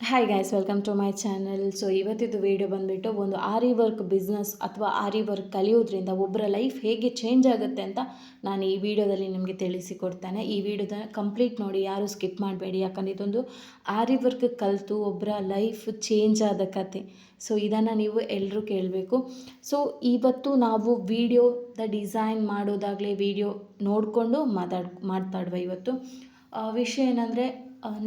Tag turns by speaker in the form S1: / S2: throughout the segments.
S1: Hi guys, welcome to my channel. So ಇವತ್ತಿದ್ದು video ಬಂದುಬಿಟ್ಟು ಒಂದು ಆರಿ ವರ್ಕ್ ಬಿಸ್ನೆಸ್ ಅಥವಾ ಆರಿ ವರ್ಕ್ ಕಲಿಯೋದ್ರಿಂದ ಒಬ್ಬರ ಲೈಫ್ ಹೇಗೆ ಚೇಂಜ್ ಆಗುತ್ತೆ ಅಂತ ನಾನು ಈ ವಿಡಿಯೋದಲ್ಲಿ ನಿಮಗೆ ತಿಳಿಸಿಕೊಡ್ತೇನೆ. ಈ ವಿಡಿಯೋದ ಕಂಪ್ಲೀಟ್ ನೋಡಿ, ಯಾರು ಸ್ಕಿಪ್ ಮಾಡಬೇಡಿ. ಯಾಕಂದರೆ ಇದೊಂದು ಆರಿ ವರ್ಕ್ ಕಲಿತು ಒಬ್ಬರ ಲೈಫ್ ಚೇಂಜ್ ಆದ ಕತೆ. ಸೊ ಇದನ್ನು ನೀವು ಎಲ್ಲರೂ ಕೇಳಬೇಕು. ಸೊ ಇವತ್ತು ನಾವು ವಿಡಿಯೋದ ಡಿಸೈನ್ ಮಾಡೋದಾಗಲೇ ವಿಡಿಯೋ ನೋಡಿಕೊಂಡು ಮಾತಾಡುವ. ಇವತ್ತು ವಿಷಯ ಏನಂದರೆ,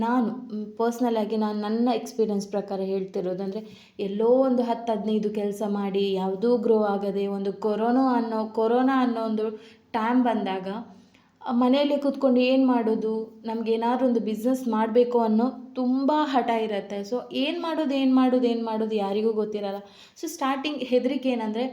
S1: ನಾನು ಪರ್ಸ್ನಲಾಗಿ ನನ್ನ ಎಕ್ಸ್ಪೀರಿಯನ್ಸ್ ಪ್ರಕಾರ ಹೇಳ್ತಿರೋದಂದರೆ, ಎಲ್ಲೋ ಒಂದು 10-15 ಕೆಲಸ ಮಾಡಿ ಯಾವುದೂ ಗ್ರೋ ಆಗದೆ ಒಂದು ಕೊರೋನಾ ಅನ್ನೋ ಒಂದು ಟೈಮ್ ಬಂದಾಗ ಮನೆಯಲ್ಲೇ ಕೂತ್ಕೊಂಡು ಏನು ಮಾಡೋದು, ನಮಗೇನಾದ್ರೂ ಒಂದು ಬಿಸ್ನೆಸ್ ಮಾಡಬೇಕು ಅನ್ನೋ ತುಂಬ ಹಠ ಇರುತ್ತೆ. ಸೊ ಏನು ಮಾಡೋದು ಯಾರಿಗೂ ಗೊತ್ತಿರಲ್ಲ. ಸೊ ಸ್ಟಾರ್ಟಿಂಗ್ ಹೆದರಿಕೆ ಏನಂದರೆ,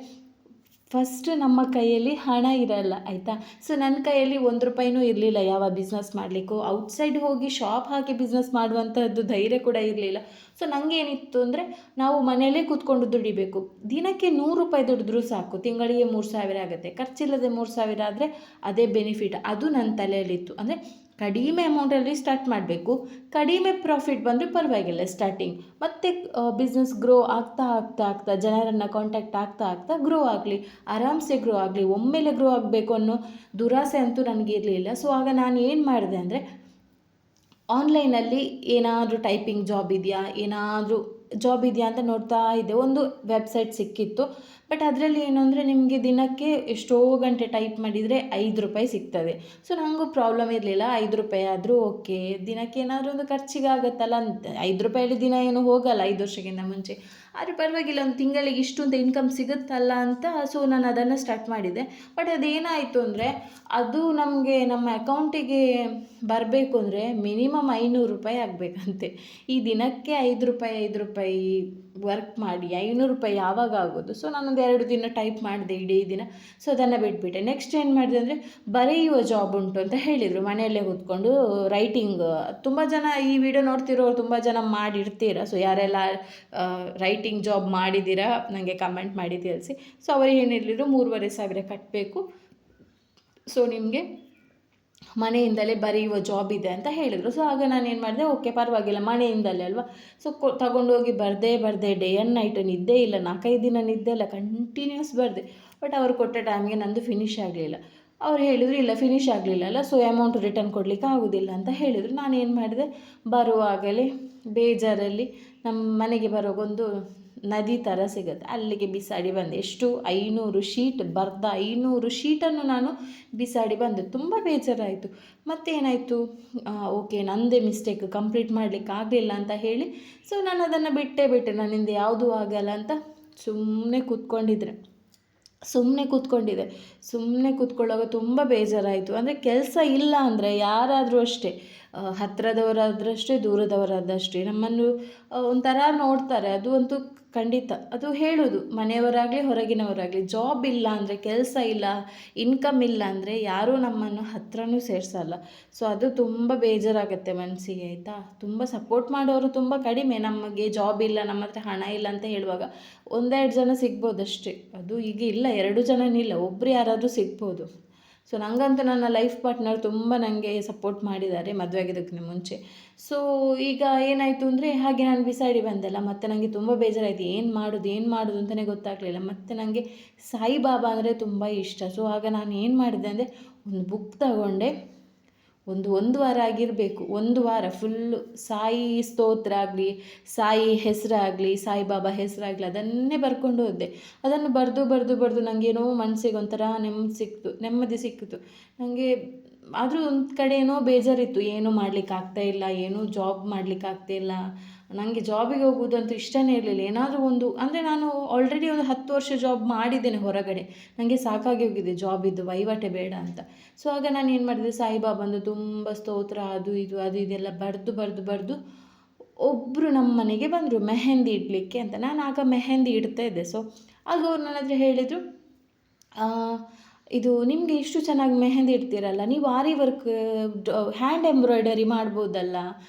S1: ಫಸ್ಟ್ ನಮ್ಮ ಕೈಯಲ್ಲಿ ಹಣ ಇರಲ್ಲ, ಆಯಿತಾ. ಸೊ ನನ್ನ ಕೈಯಲ್ಲಿ ₹1 ಇರಲಿಲ್ಲ ಯಾವ ಬಿಸ್ನೆಸ್ ಮಾಡಲಿಕ್ಕೂ. ಔಟ್ಸೈಡ್ ಹೋಗಿ ಶಾಪ್ ಹಾಕಿ ಬಿಸ್ನೆಸ್ ಮಾಡುವಂಥದ್ದು ಧೈರ್ಯ ಕೂಡ ಇರಲಿಲ್ಲ. ಸೊ ನನಗೇನಿತ್ತು ಅಂದರೆ, ನಾವು ಮನೆಯಲ್ಲೇ ಕೂತ್ಕೊಂಡು ದುಡಿಬೇಕು. ದಿನಕ್ಕೆ ₹100 ದುಡಿದ್ರೂ ಸಾಕು, ತಿಂಗಳಿಗೆ 3,000 ಆಗುತ್ತೆ. ಖರ್ಚಿಲ್ಲದೆ 3,000 ಆದರೆ ಅದೇ ಬೆನಿಫಿಟ್. ಅದು ನನ್ನ ತಲೆಯಲ್ಲಿತ್ತು. ಅಂದರೆ ಕಡಿಮೆ ಅಮೌಂಟಲ್ಲಿ ಸ್ಟಾರ್ಟ್ ಮಾಡಬೇಕು, ಕಡಿಮೆ ಪ್ರಾಫಿಟ್ ಬಂದರೂ ಪರವಾಗಿಲ್ಲ ಸ್ಟಾರ್ಟಿಂಗ್. ಮತ್ತು ಬಿಸ್ನೆಸ್ ಗ್ರೋ ಆಗ್ತಾ ಜನರನ್ನು ಕಾಂಟ್ಯಾಕ್ಟ್ ಆಗ್ತಾ ಗ್ರೋ ಆಗಲಿ, ಆರಾಮ್ಸೆ ಗ್ರೋ ಆಗಲಿ. ಒಮ್ಮೆಲೆ ಗ್ರೋ ಆಗಬೇಕು ಅನ್ನೋ ದುರಾಸೆ ಅಂತೂ ನನಗಿರಲಿಲ್ಲ. ಸೊ ಆಗ ನಾನು ಏನು ಮಾಡಿದೆ ಅಂದರೆ, ಆನ್ಲೈನಲ್ಲಿ ಏನಾದರೂ ಟೈಪಿಂಗ್ ಜಾಬ್ ಇದೆಯಾ ಅಂತ ನೋಡ್ತಾ ಇದ್ದೆ. ಒಂದು ವೆಬ್ಸೈಟ್ ಸಿಕ್ಕಿತ್ತು. ಬಟ್ ಅದರಲ್ಲಿ ಏನು ಅಂದರೆ, ನಿಮಗೆ ದಿನಕ್ಕೆ ಎಷ್ಟೋ ಗಂಟೆ ಟೈಪ್ ಮಾಡಿದರೆ ₹5 ಸಿಗ್ತದೆ. ಸೊ ನನಗೂ ಪ್ರಾಬ್ಲಮ್ ಇರಲಿಲ್ಲ. ₹5 ಆದರೂ ಓಕೆ, ದಿನಕ್ಕೆ ಏನಾದರೂ ಒಂದು ಖರ್ಚಿಗೆ ಆಗುತ್ತಲ್ಲ ಅಂತ. ₹5 ದಿನ ಏನು ಹೋಗಲ್ಲ 5 ವರ್ಷಕ್ಕಿಂತ ಮುಂಚೆ, ಆದರೆ ಪರವಾಗಿಲ್ಲ, ಒಂದು ತಿಂಗಳಿಗೆ ಇಷ್ಟು ಅಂತ ಇನ್ಕಮ್ ಸಿಗುತ್ತಲ್ಲ ಅಂತ. ಸೊ ನಾನು ಅದನ್ನು ಸ್ಟಾರ್ಟ್ ಮಾಡಿದೆ. ಬಟ್ ಅದೇನಾಯಿತು ಅಂದರೆ, ಅದು ನಮಗೆ ನಮ್ಮ ಅಕೌಂಟಿಗೆ ಬರಬೇಕು ಅಂದರೆ ಮಿನಿಮಮ್ ₹500 ಆಗಬೇಕಂತೆ. ಈ ದಿನಕ್ಕೆ ₹5 ವರ್ಕ್ ಮಾಡಿ ₹500 ಯಾವಾಗ ಆಗೋದು? ಸೊ ನಾನೊಂದು 2 ದಿನ ಟೈಪ್ ಮಾಡಿದೆ ಇಡೀ ದಿನ. ಸೊ ಅದನ್ನು ಬಿಟ್ಬಿಟ್ಟೆ. ನೆಕ್ಸ್ಟ್ ಏನು ಮಾಡಿದೆ ಅಂದರೆ, ಬರೆಯುವ ಜಾಬ್ ಉಂಟು ಅಂತ ಹೇಳಿದರು. ಮನೆಯಲ್ಲೇ ಕೂತ್ಕೊಂಡು ರೈಟಿಂಗ್, ತುಂಬ ಜನ ಈ ವಿಡಿಯೋ ನೋಡ್ತಿರೋರು ತುಂಬ ಜನ ಮಾಡಿರ್ತೀರ. ಸೊ ಯಾರೆಲ್ಲ ರೈಟಿಂಗ್ ಜಾಬ್ ಮಾಡಿದ್ದೀರಾ ನನಗೆ ಕಮೆಂಟ್ ಮಾಡಿ ತಿಳಿಸಿ. ಸೊ ಅವರಿಗೆ ಏನಿರಲಿದ್ರು 3,500 ಕಟ್ಟಬೇಕು. ಸೊ ನಿಮಗೆ ಮನೆಯಿಂದಲೇ ಬರೆಯುವ ಜಾಬ್ ಇದೆ ಅಂತ ಹೇಳಿದರು. ಸೊ ಆಗ ನಾನು ಏನು ಮಾಡಿದೆ, ಓಕೆ ಪರವಾಗಿಲ್ಲ, ಮನೆಯಿಂದಲೇ ಅಲ್ವಾ. ಸೊ ತಗೊಂಡೋಗಿ ಬರೆದೆ ಡೇ ಆ್ಯಂಡ್ ನೈಟ್, ನಿದ್ದೆ ಇಲ್ಲ, 4-5 ದಿನ ನಿದ್ದೆ ಇಲ್ಲ, ಕಂಟಿನ್ಯೂಸ್ ಬರೆದೆ. ಬಟ್ ಅವ್ರು ಕೊಟ್ಟ ಟೈಮ್ಗೆ ನಂದು ಫಿನಿಷ್ ಆಗಲಿಲ್ಲ. ಅವ್ರು ಹೇಳಿದರು, ಇಲ್ಲ ಫಿನಿಷ್ ಆಗಲಿಲ್ಲಲ್ಲ, ಸೊ ಅಮೌಂಟ್ ರಿಟರ್ನ್ ಕೊಡಲಿಕ್ಕೆ ಆಗೋದಿಲ್ಲ ಅಂತ ಹೇಳಿದರು. ನಾನು ಏನು ಮಾಡಿದೆ, ಬರುವಾಗಲೇ ಬೇಜಾರಲ್ಲಿ ನಮ್ಮ ಮನೆಗೆ ಬರೋಗೊಂದು ನದಿ ಥರ ಸಿಗುತ್ತೆ, ಅಲ್ಲಿಗೆ ಬಿಸಾಡಿ ಬಂದೆ. ಎಷ್ಟು 500 ಶೀಟ್ ಬರೆದ 500 ಶೀಟನ್ನು ನಾನು ಬಿಸಾಡಿ ಬಂದೆ. ತುಂಬ ಬೇಜಾರಾಯಿತು. ಮತ್ತೇನಾಯಿತು, ಓಕೆ ನಂದೇ ಮಿಸ್ಟೇಕ್, ಕಂಪ್ಲೀಟ್ ಮಾಡಲಿಕ್ಕೆ ಆಗಲಿಲ್ಲ ಅಂತ ಹೇಳಿ ಸೊ ನಾನು ಅದನ್ನು ಬಿಟ್ಟೆ. ನನ್ನಿಂದ ಯಾವುದೂ ಆಗಲ್ಲ ಅಂತ ಸುಮ್ಮನೆ ಕೂತ್ಕೊಳ್ಳುವಾಗ ತುಂಬ ಬೇಜಾರಾಯಿತು. ಅಂದರೆ ಕೆಲಸ ಇಲ್ಲ ಅಂದರೆ ಯಾರಾದರೂ ಅಷ್ಟೇ, ಹತ್ತಿರದವರಾದರೂ ಅಷ್ಟೇ, ದೂರದವರಾದಷ್ಟೇ ನಮ್ಮನ್ನು ಒಂಥರ ನೋಡ್ತಾರೆ. ಅದು ಅಂತೂ ಖಂಡಿತ. ಅದು ಹೇಳೋದು ಮನೆಯವರಾಗಲಿ ಹೊರಗಿನವರಾಗಲಿ, ಜಾಬ್ ಇಲ್ಲ ಅಂದರೆ, ಕೆಲಸ ಇಲ್ಲ, ಇನ್ಕಮ್ ಇಲ್ಲ ಅಂದರೆ ಯಾರೂ ನಮ್ಮನ್ನು ಹತ್ರನೂ ಸೇರಿಸಲ್ಲ. ಸೊ ಅದು ತುಂಬ ಬೇಜಾರಾಗುತ್ತೆ ಮನಸ್ಸಿಗೆ, ಆಯಿತಾ. ತುಂಬ ಸಪೋರ್ಟ್ ಮಾಡೋರು ತುಂಬ ಕಡಿಮೆ. ನಮಗೆ ಜಾಬ್ ಇಲ್ಲ, ನಮ್ಮ ಹತ್ರ ಹಣ ಇಲ್ಲ ಅಂತ ಹೇಳುವಾಗ 1-2 ಜನ ಸಿಗ್ಬೋದಷ್ಟೇ. ಅದು ಈಗ ಇಲ್ಲ, 2 ಜನನಿಲ್ಲ, ಒಬ್ಬರು ಯಾರಾದರೂ ಸಿಗ್ಬೋದು. ಸೊ ನನಗಂತೂ ನನ್ನ ಲೈಫ್ ಪಾರ್ಟ್ನರ್ ತುಂಬ ನನಗೆ ಸಪೋರ್ಟ್ ಮಾಡಿದ್ದಾರೆ ಮದುವೆ ಆಗೋದಕ್ಕಿಂತ ಮುಂಚೆ. ಸೊ ಈಗ ಏನಾಯಿತು ಅಂದರೆ, ಹಾಗೆ ನಾನು ಬಿಸಾಡಿ ಬಂದೆಲ್ಲ. ಮತ್ತು ನನಗೆ ತುಂಬ ಬೇಜಾರಾಯಿತು, ಏನು ಮಾಡೋದು ಅಂತಲೇ ಗೊತ್ತಾಗಲಿಲ್ಲ. ಮತ್ತು ನನಗೆ ಸಾಯಿಬಾಬಾ ಅಂದರೆ ತುಂಬ ಇಷ್ಟ. ಸೊ ಆಗ ನಾನು ಏನು ಮಾಡಿದೆ ಅಂದರೆ, ಒಂದು ಬುಕ್ ತಗೊಂಡೆ. ಒಂದು ವಾರ ಆಗಿರಬೇಕು, 1 ವಾರ ಫುಲ್ಲು ಸಾಯಿ ಸ್ತೋತ್ರ ಆಗಲಿ, ಸಾಯಿ ಹೆಸರಾಗಲಿ, ಸಾಯಿಬಾಬಾ ಹೆಸರಾಗಲಿ ಅದನ್ನೇ ಬರ್ಕೊಂಡು ಹೋದೆ. ಅದನ್ನು ಬರೆದು ನನಗೇನೋ ಮನಸ್ಸಿಗೆ ಒಂಥರ ನೆಮ್ಮದಿ ಸಿಕ್ಕಿತು ನನಗೆ. ಆದರೂ ಒಂದು ಕಡೆ ಏನೋ ಬೇಜಾರಿತ್ತು, ಏನೂ ಮಾಡಲಿಕ್ಕಾಗ್ತಾಯಿಲ್ಲ, ಏನೂ ಜಾಬ್ ಮಾಡಲಿಕ್ಕಾಗ್ತಾಯಿಲ್ಲ. ನನಗೆ ಜಾಬಿಗೆ ಹೋಗೋದಂತೂ ಇಷ್ಟನೇ ಇರಲಿಲ್ಲ. ಏನಾದರೂ ಒಂದು ಅಂದರೆ, ನಾನು ಆಲ್ರೆಡಿ ಒಂದು 10 ವರ್ಷ ಜಾಬ್ ಮಾಡಿದ್ದೇನೆ ಹೊರಗಡೆ. ನನಗೆ ಸಾಕಾಗಿ ಹೋಗಿದೆ ಜಾಬಿದ್ದು, ವಹಿವಾಟೆ ಬೇಡ ಅಂತ. ಸೊ ಆಗ ನಾನು ಏನು ಮಾಡಿದೆ, ಸಾಯಿಬಾಬಂದು ತುಂಬ ಸ್ತೋತ್ರ ಅದು ಇದೆಲ್ಲ ಬರೆದು ಒಬ್ಬರು ನಮ್ಮ ಮನೆಗೆ ಬಂದರು ಮೆಹಂದಿ ಇಡಲಿಕ್ಕೆ ಅಂತ. ನಾನು ಆಗ ಮೆಹಂದಿ ಇಡ್ತಾ ಇದ್ದೆ. ಸೊ ಆಗ ಅವ್ರು ನನ್ನ ಹತ್ರ ಹೇಳಿದರು, ಇದು ನಿಮಗೆ ಇಷ್ಟು ಚೆನ್ನಾಗಿ ಮೆಹಂದಿ ಇಡ್ತೀರಲ್ಲ, ನೀವು ಆರಿ ವರ್ಕ್ ಹ್ಯಾಂಡ್ ಎಂಬ್ರಾಯ್ಡರಿ ಮಾಡ್ಬೋದಲ್ಲ.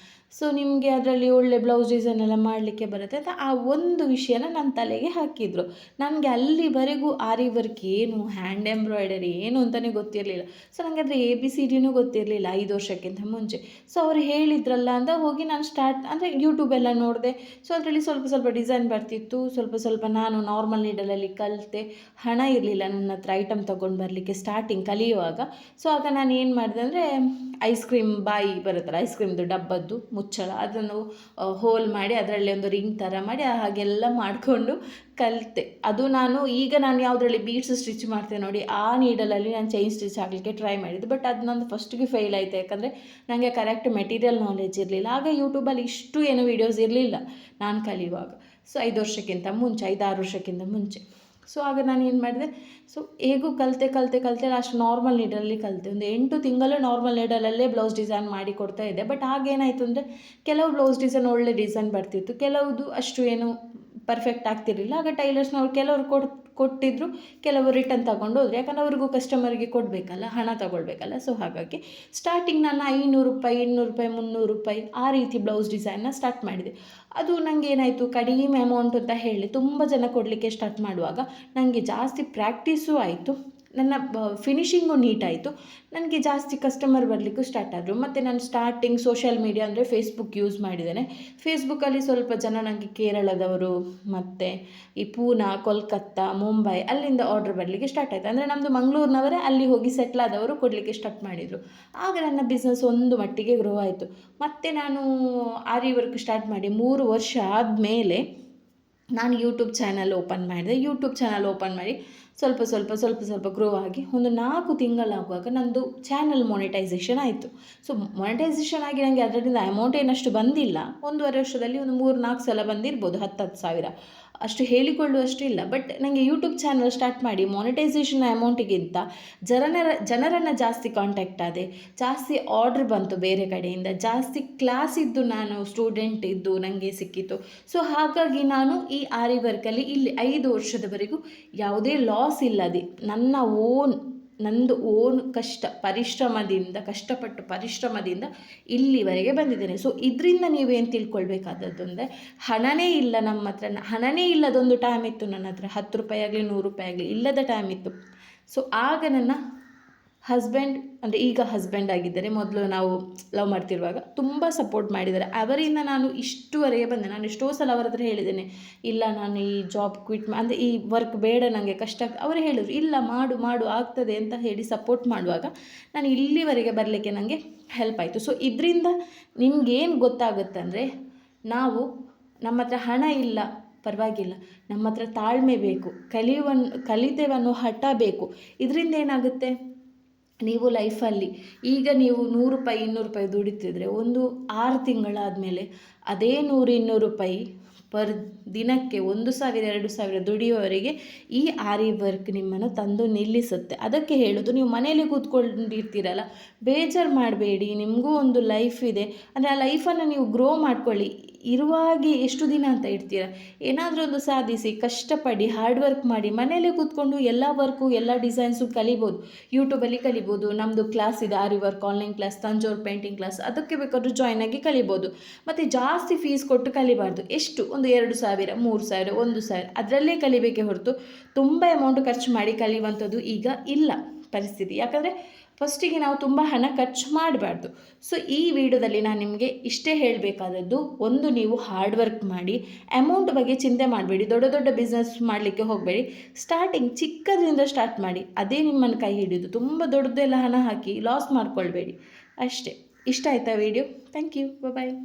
S1: ಸೊ ನಿಮಗೆ ಅದರಲ್ಲಿ ಒಳ್ಳೆ ಬ್ಲೌಸ್ ಡಿಸೈನ್ ಎಲ್ಲ ಮಾಡಲಿಕ್ಕೆ ಬರುತ್ತೆ ಅಂತ ಆ ಒಂದು ವಿಷಯನ ನನ್ನ ತಲೆಗೆ ಹಾಕಿದರು. ನನಗೆ ಅಲ್ಲಿವರೆಗೂ ಆರಿ ವರ್ಕ್ ಏನು, ಹ್ಯಾಂಡ್ ಎಂಬ್ರಾಯ್ಡರಿ ಏನು ಅಂತಲೇ ಗೊತ್ತಿರಲಿಲ್ಲ. ಸೊ ನನಗೆ ಅದರ ABCDನೂ ಗೊತ್ತಿರಲಿಲ್ಲ 5 ವರ್ಷಕ್ಕಿಂತ ಮುಂಚೆ. ಸೊ ಅವ್ರು ಹೇಳಿದ್ರಲ್ಲ ಅಂತ ಹೋಗಿ ನಾನು ಅಂದರೆ ಯೂಟ್ಯೂಬೆಲ್ಲ ನೋಡಿದೆ. ಸೊ ಅದರಲ್ಲಿ ಸ್ವಲ್ಪ ಸ್ವಲ್ಪ ಡಿಸೈನ್ ಬರ್ತಿತ್ತು, ಸ್ವಲ್ಪ ಸ್ವಲ್ಪ ನಾನು ನಾರ್ಮಲ್ ನೀಡಲಲ್ಲಿ ಕಲಿತೆ. ಹಣ ಇರಲಿಲ್ಲ ನನ್ನ ಹತ್ರ ಐಟಮ್ ತೊಗೊಂಡು ಬರಲಿಕ್ಕೆ ಸ್ಟಾರ್ಟಿಂಗ್ ಕಲಿಯುವಾಗ. ಸೊ ಆಗ ನಾನು ಏನು ಮಾಡಿದೆ ಅಂದರೆ ಐಸ್ ಕ್ರೀಮ್ ಬಾಯಿ ಬರುತ್ತಲ್ಲ, ಐಸ್ ಕ್ರೀಮ್ದು ಡಬ್ಬದ್ದು ಮುಚ್ಚಳ, ಅದನ್ನು ಹೋಲ್ ಮಾಡಿ ಅದರಲ್ಲಿ ಒಂದು ರಿಂಗ್ ಥರ ಮಾಡಿ ಹಾಗೆಲ್ಲ ಮಾಡಿಕೊಂಡು ಕಲಿತೆ. ಅದು ಈಗ ನಾನು ಯಾವುದರಲ್ಲಿ ಬೀಡ್ಸ್ ಸ್ಟಿಚ್ ಮಾಡ್ತೇನೆ ನೋಡಿ, ಆ ನೀಡಲಲ್ಲಿ ನಾನು ಚೈನ್ ಸ್ಟಿಚ್ ಆಗಲಿಕ್ಕೆ ಟ್ರೈ ಮಾಡಿದ್ದು. ಬಟ್ ಅದು ನಂದು ಫಸ್ಟಿಗೆ ಫೇಲ್ ಆಯಿತು, ಯಾಕಂದರೆ ನನಗೆ ಕರೆಕ್ಟ್ ಮೆಟೀರಿಯಲ್ ನಾಲೆಜ್ ಇರಲಿಲ್ಲ. ಆಗ ಯೂಟ್ಯೂಬಲ್ಲಿ ಇಷ್ಟು ಏನು ವೀಡಿಯೋಸ್ ಇರಲಿಲ್ಲ ನಾನು ಕಲಿಯುವಾಗ. ಸೊ 5 ವರ್ಷಕ್ಕಿಂತ ಮುಂಚೆ, 5-6 ವರ್ಷಕ್ಕಿಂತ ಮುಂಚೆ. ಸೊ ಆಗ ನಾನು ಏನು ಮಾಡಿದೆ, ಸೊ ಹೇಗೂ ಕಲಿತೆ ಲಾಸ್ಟ್ ನಾರ್ಮಲ್ ನೀಡಲಲ್ಲಿ ಕಲಿತೆ. ಒಂದು 8 ತಿಂಗಳು ನಾರ್ಮಲ್ ನೀಡಲಲ್ಲೇ ಬ್ಲೌಸ್ ಡಿಸೈನ್ ಮಾಡಿ ಕೊಡ್ತಾ ಇದ್ದೆ. ಬಟ್ ಆಗೇನಾಯಿತು ಅಂದರೆ ಕೆಲವು ಬ್ಲೌಸ್ ಡಿಸೈನ್ ಒಳ್ಳೆ ಡಿಸೈನ್ ಬರ್ತಿತ್ತು, ಕೆಲವುದು ಅಷ್ಟು ಏನು ಪರ್ಫೆಕ್ಟ್ ಆಗ್ತಿರಲಿಲ್ಲ. ಆಗ ಟೈಲರ್ಸ್ನವ್ರು ಕೆಲವರು ಕೊಟ್ಟಿದ್ದರು, ಕೆಲವರು ರಿಟರ್ನ್ ತಗೊಂಡು ಹೋದ್ರು. ಯಾಕಂದರೆ ಅವ್ರಿಗೂ ಕಸ್ಟಮರಿಗೆ ಕೊಡಬೇಕಲ್ಲ, ಹಣ ತಗೊಳ್ಬೇಕಲ್ಲ. ಸೊ ಹಾಗಾಗಿ ಸ್ಟಾರ್ಟಿಂಗ್ ನಾನು ₹500, ₹200, ₹300 ಆ ರೀತಿ ಬ್ಲೌಸ್ ಡಿಸೈನ್ನ ಸ್ಟಾರ್ಟ್ ಮಾಡಿದೆ. ಅದು ನನಗೆ ಏನಾಯಿತು, ಕಡಿಮೆ ಅಮೌಂಟ್ ಅಂತ ಹೇಳಿ ತುಂಬ ಜನ ಕೊಡಲಿಕ್ಕೆ ಸ್ಟಾರ್ಟ್ ಮಾಡುವಾಗ ನನಗೆ ಜಾಸ್ತಿ ಪ್ರಾಕ್ಟೀಸು ಆಯಿತು, ನನ್ನ ಫಿನಿಶಿಂಗು ನೀಟಾಯಿತು, ನನಗೆ ಜಾಸ್ತಿ ಕಸ್ಟಮರ್ ಬರಲಿಕ್ಕೂ ಸ್ಟಾರ್ಟ್ ಆದರು. ಮತ್ತು ನಾನು ಸ್ಟಾರ್ಟಿಂಗ್ ಸೋಷಿಯಲ್ ಮೀಡಿಯಾ ಅಂದರೆ ಫೇಸ್ಬುಕ್ ಯೂಸ್ ಮಾಡಿದ್ದೇನೆ. ಫೇಸ್ಬುಕ್ಕಲ್ಲಿ ಸ್ವಲ್ಪ ಜನ ನನಗೆ ಕೇರಳದವರು ಮತ್ತು ಈ ಪೂನಾ, ಕೋಲ್ಕತ್ತಾ, ಮುಂಬೈ ಅಲ್ಲಿಂದ ಆರ್ಡ್ರ್ ಬರಲಿಕ್ಕೆ ಸ್ಟಾರ್ಟ್ ಆಯಿತು. ಅಂದರೆ ನಮ್ಮದು ಮಂಗಳೂರಿನವರೇ ಅಲ್ಲಿ ಹೋಗಿ ಸೆಟ್ಲ್ ಆದವರು ಕೊಡಲಿಕ್ಕೆ ಸ್ಟಾರ್ಟ್ ಮಾಡಿದರು. ಆಗ ನನ್ನ ಬಿಸ್ನೆಸ್ ಒಂದು ಮಟ್ಟಿಗೆ ಗ್ರೋ ಆಯಿತು. ಮತ್ತು ನಾನು ಆರಿ ವರ್ಕ್ ಸ್ಟಾರ್ಟ್ ಮಾಡಿ 3 ವರ್ಷ ಆದಮೇಲೆ ನಾನು ಯೂಟ್ಯೂಬ್ ಚಾನಲ್ ಓಪನ್ ಮಾಡಿದೆ. ಯೂಟ್ಯೂಬ್ ಚಾನಲ್ ಓಪನ್ ಮಾಡಿ ಸ್ವಲ್ಪ ಸ್ವಲ್ಪ ಗ್ರೋ ಆಗಿ ಒಂದು 4 ತಿಂಗಳಾಗುವಾಗ ನಂದು ಚಾನಲ್ ಮೊನೆಟೈಸೇಷನ್ ಆಯಿತು. ಸೊ ಮೊನೆಟೈಸೇಷನ್ ಆಗಿ ನನಗೆ ಅದರಿಂದ ಅಮೌಂಟ್ ಏನಷ್ಟು ಬಂದಿಲ್ಲ. 1.5 ವರ್ಷದಲ್ಲಿ ಒಂದು 3-4 ಸಲ ಬಂದಿರ್ಬೋದು, 10-10 ಸಾವಿರ, ಅಷ್ಟು ಹೇಳಿಕೊಳ್ಳುವಷ್ಟು ಇಲ್ಲ. ಬಟ್ ನನಗೆ ಯೂಟ್ಯೂಬ್ ಚಾನಲ್ ಸ್ಟಾರ್ಟ್ ಮಾಡಿ ಮೊನೆಟೈಸೇಷನ್ ಅಮೌಂಟಿಗಿಂತ ಜನರನ್ನು ಜಾಸ್ತಿ ಕಾಂಟ್ಯಾಕ್ಟ್ ಆದೆ, ಜಾಸ್ತಿ ಆರ್ಡ್ರ್ ಬಂತು ಬೇರೆ ಕಡೆಯಿಂದ, ಜಾಸ್ತಿ ಕ್ಲಾಸ್ ಇದ್ದು ನಾನು ಸ್ಟೂಡೆಂಟ್ ಇದ್ದು ನನಗೆ ಸಿಕ್ಕಿತು. ಸೊ ಹಾಗಾಗಿ ನಾನು ಈ ಆರಿ ವರ್ಕಲ್ಲಿ ಇಲ್ಲಿ 5 ವರ್ಷದವರೆಗೂ ಯಾವುದೇ ಲಾಸ್ ಇಲ್ಲದೆ ನಂದು ಓನ್ ಕಷ್ಟಪಟ್ಟು ಪರಿಶ್ರಮದಿಂದ ಇಲ್ಲಿವರೆಗೆ ಬಂದಿದ್ದೇನೆ. ಸೊ ಇದರಿಂದ ನೀವೇನು ತಿಳ್ಕೊಳ್ಬೇಕಾದದ್ದು ಅಂದರೆ, ಹಣನೇ ಇಲ್ಲ ನಮ್ಮ ಹತ್ರ, ಹಣನೇ ಇಲ್ಲದೊಂದು ಟೈಮ್ ಇತ್ತು ನನ್ನ ಹತ್ರ, ₹10 ಆಗಲಿ ₹100 ಆಗಲಿ ಇಲ್ಲದ ಟೈಮ್ ಇತ್ತು. ಸೊ ಆಗ ನನ್ನ ಹಸ್ಬೆಂಡ್, ಅಂದರೆ ಈಗ ಹಸ್ಬೆಂಡ್ ಆಗಿದ್ದಾರೆ, ಮೊದಲು ನಾವು ಲವ್ ಮಾಡ್ತಿರುವಾಗ ತುಂಬ ಸಪೋರ್ಟ್ ಮಾಡಿದ್ದಾರೆ. ಅವರಿಂದ ನಾನು ಇಷ್ಟುವರೆಗೆ ಬಂದೆ. ನಾನು ಎಷ್ಟೋ ಸಲ ಅವರ ಹತ್ರ ಹೇಳಿದ್ದೇನೆ, ಇಲ್ಲ ನಾನು ಈ ಜಾಬ್ ಕ್ವಿಟ್ ಅಂದರೆ ಈ ವರ್ಕ್ ಬೇಡ, ನನಗೆ ಕಷ್ಟ ಅವರು ಹೇಳಿದ್ರು, ಇಲ್ಲ ಮಾಡು ಆಗ್ತದೆ ಅಂತ ಹೇಳಿ ಸಪೋರ್ಟ್ ಮಾಡುವಾಗ ನಾನು ಇಲ್ಲಿವರೆಗೆ ಬರಲಿಕ್ಕೆ ನನಗೆ ಹೆಲ್ಪ್ ಆಯಿತು. ಸೊ ಇದರಿಂದ ನಿಮಗೇನು ಗೊತ್ತಾಗುತ್ತೆ ಅಂದರೆ, ನಮ್ಮ ಹತ್ರ ಹಣ ಇಲ್ಲ ಪರವಾಗಿಲ್ಲ, ನಮ್ಮ ಹತ್ರ ತಾಳ್ಮೆ ಬೇಕು, ಕಲಿತೇವನ್ನು ಹಠ ಬೇಕು. ಇದರಿಂದ ಏನಾಗುತ್ತೆ, ನೀವು ಲೈಫಲ್ಲಿ ಈಗ ನೀವು ₹100, ₹200 ದುಡಿತಿದ್ರೆ ಒಂದು 6 ತಿಂಗಳಾದಮೇಲೆ ಅದೇ ₹100-200 ಪರ್ ದಿನಕ್ಕೆ 1,000-2,000 ದುಡಿಯುವವರೆಗೆ ಈ ಆರಿ ವರ್ಕ್ ನಿಮ್ಮನ್ನು ತಂದು ನಿಲ್ಲಿಸುತ್ತೆ. ಅದಕ್ಕೆ ಹೇಳೋದು, ನೀವು ಮನೆಯಲ್ಲಿ ಕೂತ್ಕೊಂಡಿರ್ತೀರಲ್ಲ, ಬೇಜಾರು ಮಾಡಬೇಡಿ, ನಿಮಗೂ ಒಂದು ಲೈಫ್ ಇದೆ. ಅಂದರೆ ಆ ಲೈಫನ್ನು ನೀವು ಗ್ರೋ ಮಾಡ್ಕೊಳ್ಳಿ. ಇರುವಾಗೆ ಎಷ್ಟು ದಿನ ಅಂತ ಇರ್ತೀರ, ಏನಾದರೂ ಒಂದು ಸಾಧಿಸಿ, ಕಷ್ಟಪಡಿ, ಹಾರ್ಡ್ ವರ್ಕ್ ಮಾಡಿ. ಮನೆಯಲ್ಲೇ ಕೂತ್ಕೊಂಡು ಎಲ್ಲ ವರ್ಕು, ಎಲ್ಲ ಡಿಸೈನ್ಸು ಕಲಿಬೋದು, ಯೂಟ್ಯೂಬಲ್ಲಿ ಕಲಿಬೋದು. ನಮ್ಮದು ಕ್ಲಾಸ್ ಇದೆ, aari work online class, Tanjore painting class, ಅದಕ್ಕೆ ಬೇಕಾದರೂ ಜಾಯ್ನ್ ಆಗಿ ಕಲಿಬೋದು. ಮತ್ತು ಜಾಸ್ತಿ ಫೀಸ್ ಕೊಟ್ಟು ಕಲಿಬಾರ್ದು. ಎಷ್ಟು, ಒಂದು 2,000, 3,000, 1,000 ಅದರಲ್ಲೇ ಕಲಿಬೇಕೇ ಹೊರತು ತುಂಬ ಅಮೌಂಟ್ ಖರ್ಚು ಮಾಡಿ ಕಲಿಯುವಂಥದ್ದು ಈಗ ಇಲ್ಲ ಪರಿಸ್ಥಿತಿ. ಯಾಕಂದರೆ ಫಸ್ಟಿಗೆ ನಾವು ತುಂಬ ಹಣ ಖರ್ಚು ಮಾಡಬಾರ್ದು. ಸೊ ಈ ವಿಡಿಯೋದಲ್ಲಿ ನಾನು ನಿಮಗೆ ಇಷ್ಟೇ ಹೇಳಬೇಕಾದದ್ದು, ಒಂದು ನೀವು ಹಾರ್ಡ್ ವರ್ಕ್ ಮಾಡಿ, ಅಮೌಂಟ್ ಬಗ್ಗೆ ಚಿಂತೆ ಮಾಡಬೇಡಿ, ದೊಡ್ಡ ಬಿಸ್ನೆಸ್ ಮಾಡಲಿಕ್ಕೆ ಹೋಗಬೇಡಿ. ಸ್ಟಾರ್ಟಿಂಗ್ ಚಿಕ್ಕದ್ರಿಂದ ಸ್ಟಾರ್ಟ್ ಮಾಡಿ, ಅದೇ ನಿಮ್ಮನ್ನು ಕೈ ಹಿಡಿದು. ತುಂಬ ದೊಡ್ಡದೆಲ್ಲ ಹಣ ಹಾಕಿ ಲಾಸ್ ಮಾಡ್ಕೊಳ್ಬೇಡಿ ಅಷ್ಟೇ. ಇಷ್ಟ ಆಯಿತಾ ವಿಡಿಯೋ? Thank you, bye.